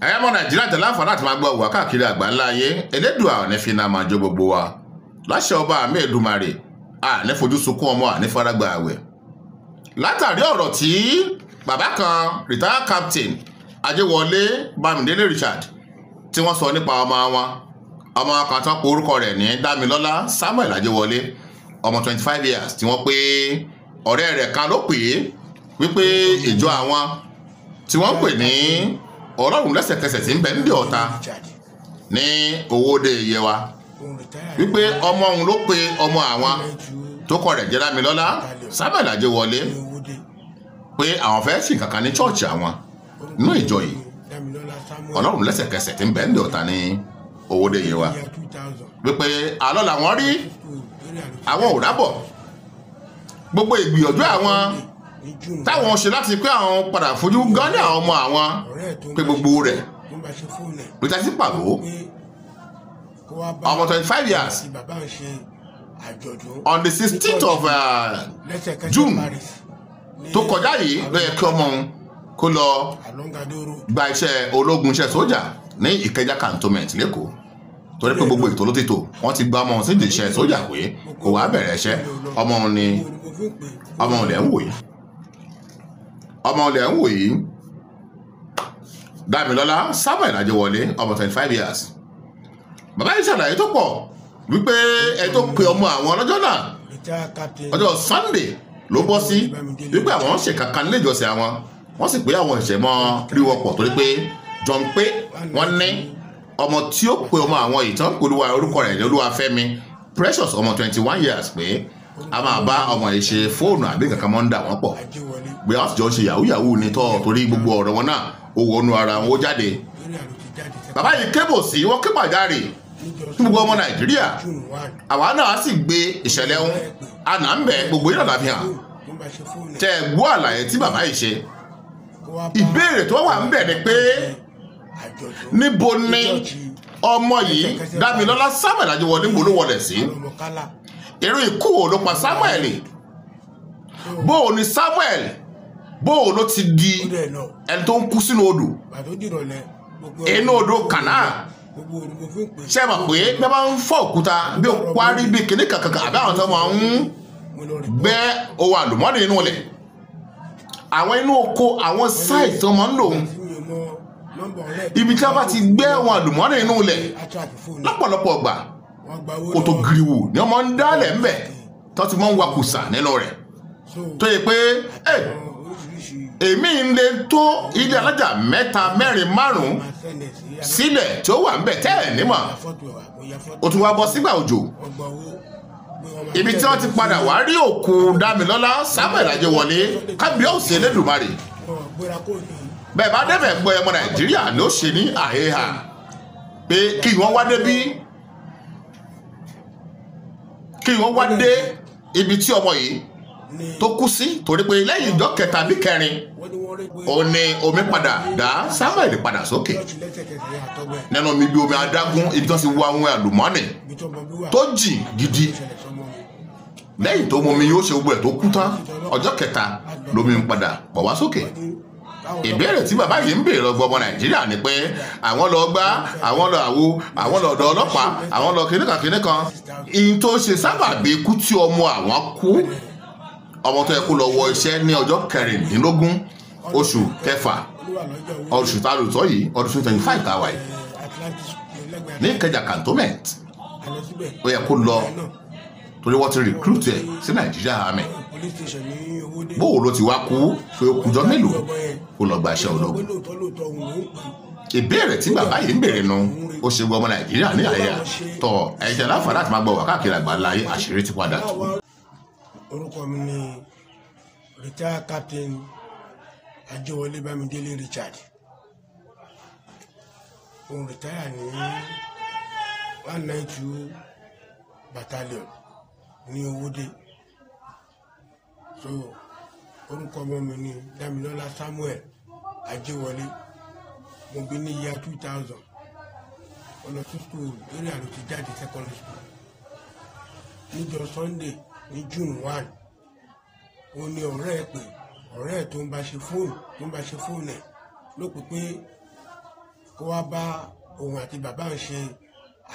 ẹ̀yẹ́ mọ́ Nàìjíríà tẹ̀lé àǹfààní láti máa gbọ́ wà káàkiri àgbáńlá ayé Elédùà ò ní fi iná máa jó gbogbo wa láṣẹ ọba àmì Èdùmàrè ní fojú sunkún ọmọ ní faragbà àwẹ̀ látàrí ọ̀rọ̀ tí bàbá kan retired captain Ajéwọlé Bámidélé Richard tí wọ́n sọ nípa ọmọ kan tán pé orúkọ rẹ̀ ní Dámilọ́lá Samuel Ajéwọlé ọmọ 25 years tí wọ́n pé ọ̀rẹ́ rẹ̀ kan ló pè é wípé ìjọ àwọn tí wọ́n pè ní Ọlọ́run lẹ́sẹ̀kẹsẹ̀ tí ń bẹ nídìí Ọ̀tà ní Owódé Yewa wípé ọmọ òun ló pe ọmọ àwọn tó kọ rẹ̀ jẹ́ Dámilọ́lá Samuel Ajéwọlé pé àwọn fẹ́ sìn kankan ní chọ́ọ̀chì àwọn nínú ìjọ yìí Ọlọ́run lẹ́sẹ̀kẹsẹ̀ tí ń bẹ nídìí Ọ̀tà ní Owódé Yewa wípé àlọ́ làwọn rí àwọn ò rábọ̀ gbogbo ìgbìyànjú àwọn táwọn ṣe láti pé àwọn padà fojú gan ní àwọn ọmọ àwọn pé gbogbo rẹ̀ lójá sí pàbó ọmọ 25 years on the 16th of June tó kọjá yìí ló yẹ kí ọmọ òun kó lọ gba iṣẹ́ ológun iṣẹ́ sójà ní Ìkẹjà cantonment lẹ́kọ̀ọ́ torí pé gbogbo ètò ló ti tò wọ́n ti gba ọmọ òun sí iṣẹ́ sójà pé kò wá bẹ̀rẹ̀ iṣẹ́ ọmọ òun lẹ̀ ń wò yìí Dámilọ́lá Samuel Ajéwọlé ọmọ 25 years bàbá yìí ṣàlàyé tó pọ̀ wípé ẹ tó pe ọmọ àwọn lọ́jọ́ náà ọjọ́ Sunday ló bọ́ sí wípé àwọn ṣe kankan nílé ìjọsìn àwọn wọ́n sì pé àwọn ìṣẹ̀ mọ́ rí wọn pọ̀ torí pé John pé wọ́n ní ọmọ tí ó pe ọmọ àwọn ìtàn polówó orúkọ rẹ̀ ní Olúwafẹ́mi Precious ọmọ 21 years pé a máa bá ọmọ yìí ṣe fóònù àbí kankan mọ́ ń dà wọ́n pọ̀ pé wọ́n sì jọ ń ṣe yahoo ní tọ́ torí gbogbo ọ̀rọ̀ wọn náà ó wọnú ara wọn ó jáde bàbá yìí kébò sí wọ́n ké pàjáre fún gbogbo ọmọ Nàìjíríà àwa náà sì gbé ìṣẹ̀lẹ̀ ohun àná ń bẹ gbogbo yìí náà láfihàn tẹ gbọ́ àlàyé tí bàbá yìí ṣe ìbéèrè tó wà ń bẹ ni pé níbo ni ọmọ yìí Dámilọ́lá Samuel Ajéwọlé níbo ló wọlé sí irú ikú wo ló pa Samuel bóò ni Samuel bóò ló ti di ẹni tó ń kú sínú odò inú odò Kànáà ṣe mọ̀ pé bí wọ́n bá ń fọ́ òkúta bí ó parí bí kìnní kankan àbí àwọn tó máa ń gbẹ́ ohun àlùmọ́ọ́nì nínú ilẹ̀ àwọn inú oko àwọn sáìtì tó máa ń lò ibi tí a bá ti gbẹ́ ohun àlùmọ́ọ́nì nínú ilẹ̀ lọ́pọ̀lọpọ̀ gbà kòtò gíríwò ni wọ́n máa ń dálẹ̀ ńbẹ̀ tó ti máa ń wakùsà nínú rẹ̀ tó yẹ pé èmi ń lè tó ilé alájà 3, 4, 5 sílẹ̀ tí ó wà ń bẹ̀ tẹ́ẹ̀ nímọ̀ ó tún wá bọ́ sígbà òjò ibi tí wọ́n ti padà wá rí òkú Dámilọ́lá Samuel Ajéwọlé kábíyèsí Elédùmarè bẹ́ẹ̀ bá débẹ̀ gbọ́ ọmọ Nàìjíríà ló ṣe ní àhẹ́hà pé kí wọ́n wá débí kí wọ́n wá dé ibi tí ọmọ yìí tó kú sí torí pé lẹ́yìn ìjọ kẹta bí kẹrin ó ní omi padà dá Samuel padà sókè nínú omi bí omi adágún ibi tí wọ́n ti wá àwọn àlùmọ́ọ́nì tó jì gidi lẹ́yìn tó mọ omi yóò ṣe gbogbo ẹ̀ tó kú tán ọjọ́ kẹta lómi ń padà bọ̀ wá sókè ìbéèrè tí bàbá yìí ń béèrè lọ gbọmọ Nàìjíríà ni pé àwọn lọ gbá àwọn lọ àwo àwọn lọ ọ̀dọ̀ ọlọ́pàá àwọn lọ kìnìkan ìyìn tó ṣe sábàbí ikú tí ọmọ àwọn kú ọmọ tó yẹ kó lọ wọ iṣẹ́ ní ọjọ́ 16 oṣù kẹfà oṣù tààlùtọ́ yìí ọdún 2025 tàwa yìí ní Ìkẹjà cantonment ó yẹ kó lọ torí wọ́n ti recruit ẹ̀ sí Nàìjíríà àmì bóò ló ti wá kú pé ó kújọ mélòó kó lọ gba iṣẹ́ ológun ìbéèrè tí bàbá yìí ń béèrè nu ó ṣe gbọ́ ọmọ Nàìjíríà ní àyà tọ ẹ̀jẹ̀ láǹfààní láti máa gbọ́ wà káàkiri àgbáńlá ayé àṣírí ti padà tú. orúkọ mi ni retired captain Ajéwọlé Bámidélé Richard òun retire ní 192 battalion ní Owódé so orúkọ ọmọ mi ni Dámilọ́lá Samuel Ajéwọlé mo bí ní year 2000 ọ̀nà tó school eré àlọ́ ti jáde secondary school níjọ́ Sunday ní June 1 ó ní ọ̀rẹ́ ẹ̀ pé ọ̀rẹ́ ẹ̀ tó ń bá ṣe fóònù ẹ̀ ló pè pé kó wá bá òun àti bàbá ń ṣe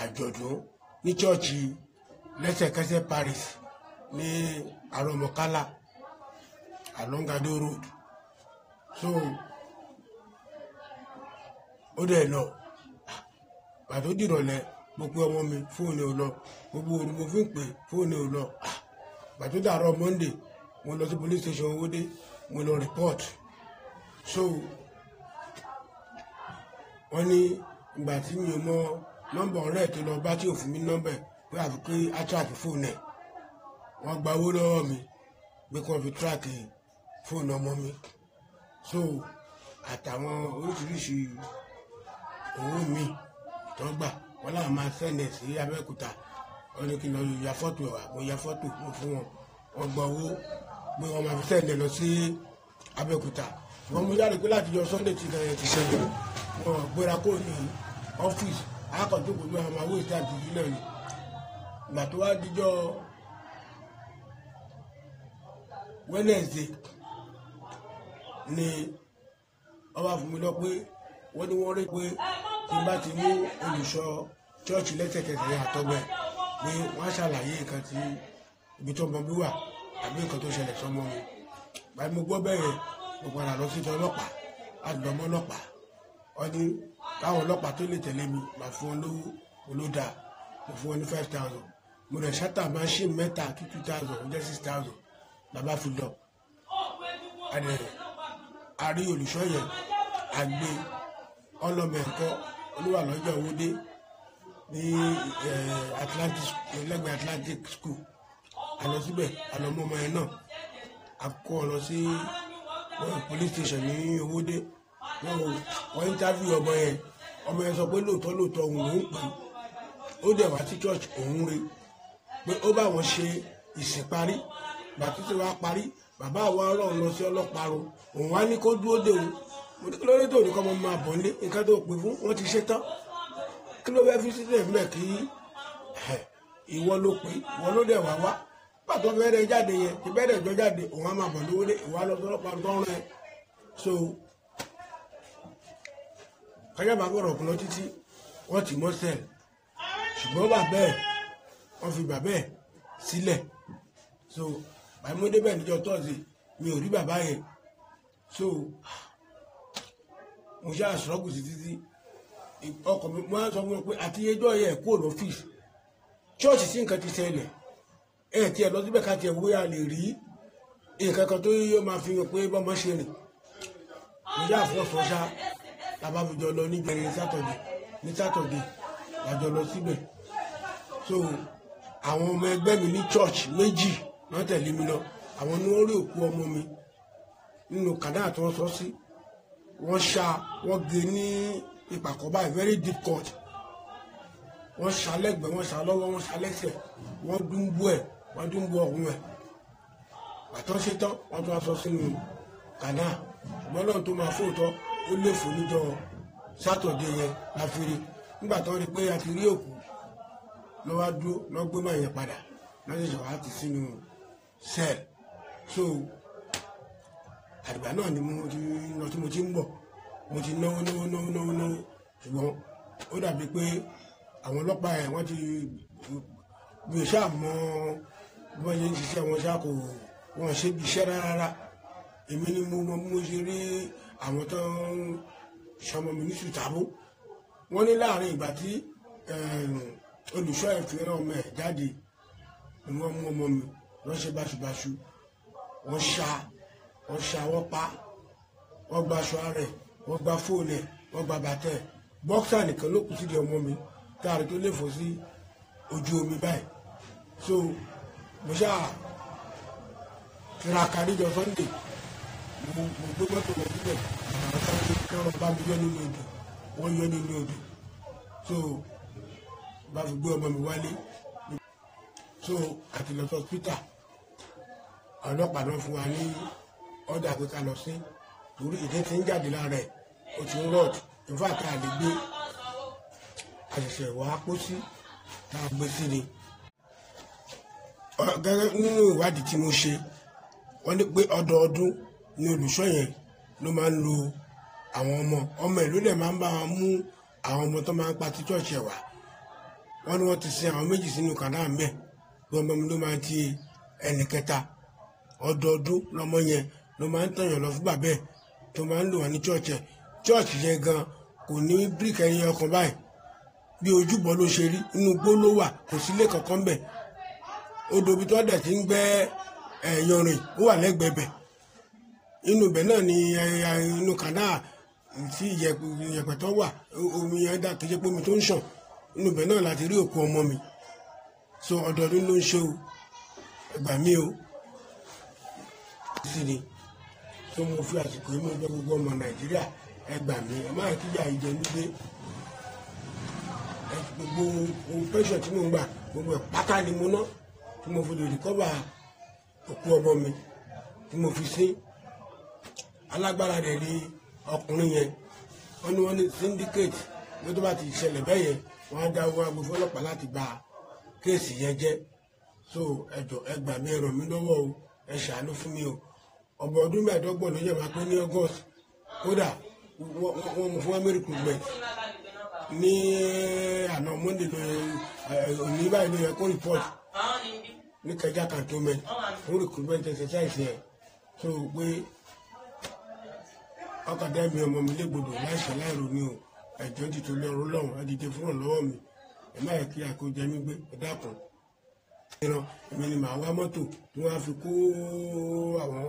àjọ̀dún ní chọ́ọ̀chì lẹ́sẹ̀kẹsẹ̀ Paris ní Aromọkálá along Ado Road. So ó dẹ̀ lọ pàtó dìrọ̀lẹ́ mo pe ọmọ mi fóònù ò lọ, gbogbo òru mo fi ń pè fóònù ò lọ. Pàtó dàárọ̀ Monday mo lọ sí police station Owódé, mo lọ report. So wọ́n ní ìgbà tí mi ò mọ nọ́mbà ọ̀rẹ́ tó lọ bá tí ò fún mi nọ́mbà ẹ̀ pé àfi pé á track fóònù ẹ̀, wọ́n gba owó lọ́wọ́ mi pé kí wọ́n fi track fóònù ọmọ mi. So àtàwọn oríṣiríṣi owó mi tó gbà wọ́n láwọn máa sẹ́ndẹ̀ sí Abẹ́òkúta, wọ́n ní kí n lọ ya fọ́tò ẹ̀ wá, mo ya fọ́tò fún wọn, wọ́n gba owó pé wọ́n máa fi sẹ́ndẹ̀ lọ sí Abẹ́òkúta. Wọ́n mú jáde pé láti yọ Sunday ti ṣẹlẹ̀ wọn gbéra kó ní ọ́fíìsì akọ̀jókòó bí àwọn awé ìta àti ìbílẹ̀ ni. Ìgbà tó wá díjọ́ Wednesday ni ọba fún mi lọ pé wọ́n ní wọ́n rí pé tí bá ti mú olùṣọ́ chọ́ọ̀chì lẹ́sẹ̀kẹsẹ̀ àtọ́gbẹ́ pé wọ́n á ṣàlàyé nǹkan tí ibi tó mọ bí wà àbí nǹkan tó ṣẹlẹ̀ sọmọ mi. Báyìí mo gbọ́ bẹ́ẹ̀ mo padà lọ sí ọlọ́pàá láti lọ mọ́ ọlọ́pàá. Wọ́n ní káwọn ọlọ́pàá tó lè tẹ̀lé mi máa fún wọn lówó olódà, mo fún wọn ní 5,000. Mo rẹ̀ ṣátà máṣíìnì mẹ́ta 2,000 ó jẹ́ 6,000 làbá fi lọ. A rí olùṣọ́ yẹn àgbé ọlọ́mọ ẹ̀kọ́ olúwa lọ́jọ́ Owódé ní lẹ́gbẹ̀ẹ́ Atlantic School. A lọ síbẹ̀, a lọ mú ọmọ yẹn náà, a kó ọ lọ sí police station ní Owódé. Wọ́n interview ọmọ yẹn sọ pé lóòótọ́ òun ló ń pè é, ó dẹ̀ wá sí church òun rí pé ó bá wọn ṣe ìsìn parí, bàtí tí wàá parí bàbá àwọn ọlọ́run lọ sí ọlọ́pàá ro, òun wá ní kó dúró dé òun. Mo ní kí ló dé tó ní kọ́ mọ́ máa bọ̀ nílé, nǹkan tó pè fún wọn ti ṣe tán, kí ló fẹ́ fi sílẹ̀ mẹ́ kí ìwọ ló pè, ìwọ ló dẹ̀ wá pàtó fẹ́rẹ̀ jáde yẹn ti bẹ́rẹ̀ jọ jáde, òun á máa bọ̀ lówó dé ìwà lọ sí ọlọ́pàá tó ń rẹ̀. So kájà bá gbọ́dọ̀ kún lọ títí wọ́n ti mọ́ sẹ́ẹ̀, ṣùgbọ́n bàbá ẹ̀ wọ́n fi bàbá ẹ̀ sílẹ̀. So báyìí mo débẹ̀ níjọ́ tọ́sí mi ò rí bàbá yẹn. So mo ṣe àṣọ́gùn sí títí ọkọ̀ mi wọ́n á sọ fún mi pé àti ẹjọ́ yẹn kúrò lọ́fíìsì ṣọ́ọ̀ṣì sí nǹkan ti ṣẹlẹ̀ ẹ̀ tí ẹ lọ síbẹ̀ ká tiẹ̀ wúyà lè rí nǹkan kan tó yóò máa fi hàn pé bọ́mọ ṣe rìn. Mo ṣe àfọ̀sọ́ṣá tàbá fi jọ lọ nígbẹ̀rẹ̀ ní sátọ̀dé lájọ lọ síbẹ̀. So àwọn ọmọ ẹgbẹ́ mi ní church méjì wọ́n tẹ̀lé mi lọ, àwọn ní wọ́n rí òkú ọmọ mi nínú kàdáà tí wọ́n sọ sí, wọ́n gé ní ìpàkọ́ báyìí very deep cut, wọ́n ṣá lẹ́gbẹ̀ẹ́, wọ́n ṣá lọ́wọ́, wọ́n ṣá lẹ́sẹ̀, wọ́n dúnbú ọ̀hún ẹ̀. Bàtọ́ ṣe tán wọ́n tún aṣọ sínú kàdáà, ṣùgbọ́n náà tó máa fóòtọ́ ó lè fò níjọ́ sátọ̀dé yẹn láfiri. Nígbà tó rí pé a ti rí òkú lọ́wọ́ dúró lọ́gbé máa yẹn padà lọ́sẹ̀ ṣe wàá ti sínú sẹ́ẹ̀l. So àdìgbà náà ni mo ti lọ tí mo ti ń bọ̀, mo ti náwó ṣùgbọ́n ó dàbí pé àwọn ọlọ́pàá ẹ̀ wọ́n ti bí o ṣáà mọ bí wọ́n ṣe ń ṣiṣẹ́ wọn ṣáà kò wọ́n ṣe bí iṣẹ́ rárá. Èmi ni mo ṣe rí àwọn tó ń ṣọmọ mi ní ṣùtàbó. Wọ́n ní láàrin ìgbà tí olùṣọ́ ẹ̀ fi rán ọmọ ẹ̀ jáde ni wọ́n mú ọmọ mi wọ́n ṣe báṣubàṣu, wọ́n ṣá wọ́n pa, wọ́n gba aṣọ rẹ̀, wọ́n gba fóònù ẹ̀, wọ́n gba bàtà ẹ̀. Bọ́ksà nìkan ló kù sídìí ọmọ mi táàrí tó lè fò sí ojú omi báyìí. So mo ṣáà tiraka níjọ́ Sunday, mo gbé mọ́tò lọ síbẹ̀, àwọn sáfẹ́ kí wọ́n bá mi yọ nínú odò, wọ́n yọ nínú odò. So bá fi gbé ọmọ mi wálé. So àti lọ sí hospital, ọlọ́pàá náà fún wa ní ọ̀dà pé ká lọ sí torí ìdí tí ń jáde lára ẹ̀ ó ti ń rọ̀d, in fact a lè gbé àṣẹ̀ṣẹ̀ wá pósí tá a gbé sí ni. Gẹ́gẹ́ nínú ìwádìí tí mo ṣe, wọ́n ní pé ọdọọdún ni olùṣọ́ yẹn ló máa ń lo àwọn ọmọ ẹ̀ ló dẹ̀ máa ń bá wọn mú àwọn ọmọ tó máa ń pa tí chọ́ọ̀chì ẹ̀ wá. Wọ́n ní wọ́n ti sin àwọn méjì sínú kànáà mẹ́ lọ́mọ mi ló máa ń ti ẹnì kẹta ọdọọdún lọ́mọ yẹn ló máa ń tọ̀yàn lọ fún bàbá ẹ̀ tó máa ń lò wọ́n ní chọ́ọ̀chì ẹ̀. Chọ́ọ̀chì yẹn gan kò ní bíríkì ẹyin ọkàn báyìí bí ojúbọ ló ṣe rí, inú igbó ló wà, kò sí ilé kankan bẹ̀. Odò ibi tó dẹ̀ ti ń gbẹ́ yanrìn ó wà lẹ́gbẹ̀ẹ́ bẹ̀. Inú ibẹ̀ náà ni inú kànáà tí ìyẹ̀pẹ̀ tó wà, omi yẹn dà kí jẹ́ pé omi tó ń ṣàn. Inú ibẹ̀ náà láti rí òkú ọmọ mi. So ọdọọdún ló ń ṣe o, ẹ gbà mí o. Sí ni tó mo fi àsìkò yìí mo gbọ́ gbogbo ọmọ Nàìjíríà, ẹ gbà mí, ẹ má kíjà ìjẹ nígbé. Gbogbo ohun pẹ́ṣọ̀ tí mo ń gbà gbogbo ẹ̀ pátá ni mo ná tí mo fi lè rìkọ́bà òkú ọmọ mi tí mo fi sí. Alágbára rẹ̀ ní ọkùnrin yẹn, wọ́n ní syndicate bí tó bá ti ṣẹlẹ̀ bẹ́ẹ̀ yẹn wọ́n á dá owó agbófó ọlọ́pàá láti gba kéèsì yẹn jẹ́. So ẹ jọ̀ọ́ ẹ gbà mí, ẹ ràn mí lọ́wọ́ o, ẹ ṣàánú fún mi o. Ọmọ ọdún 25 ló yẹ máa pé ní August, kódà wọ́n mú fún America recruitment ní àná Monday òní báyìí ló yẹ kó report ní Kẹjà cantonment fún recruitment exercise yẹn. So pé ọkàdá mi ọmọ mi légbodò láìsẹ̀ láìrò ní o, ẹ̀jọ́ ti torí ọ̀rọ̀ lọ́wọ́ ẹ dìde fún ọ̀lọ́wọ́ mi, ẹ má yẹ kí àkójẹ mi gbé, ẹ dákun. Èmi ni màá wá mọ́tò tí wọ́n á fi kó àwọn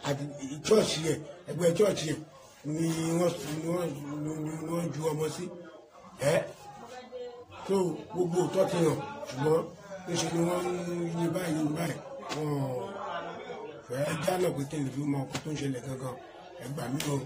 àti chọ́ọ̀chì yẹn, ẹgbẹ́ chọ́ọ̀chì yẹn ni wọ́n ju ọmọ sí. So gbogbo òótọ́ ti hàn, ṣùgbọ́n níṣe ni wọ́n ń yí báyìí wọ́n fẹ́ẹ́ jánà pé kí n lè fi mọ ọkọ̀ tó ń ṣẹlẹ̀ gangan. Ẹ gbà mí o.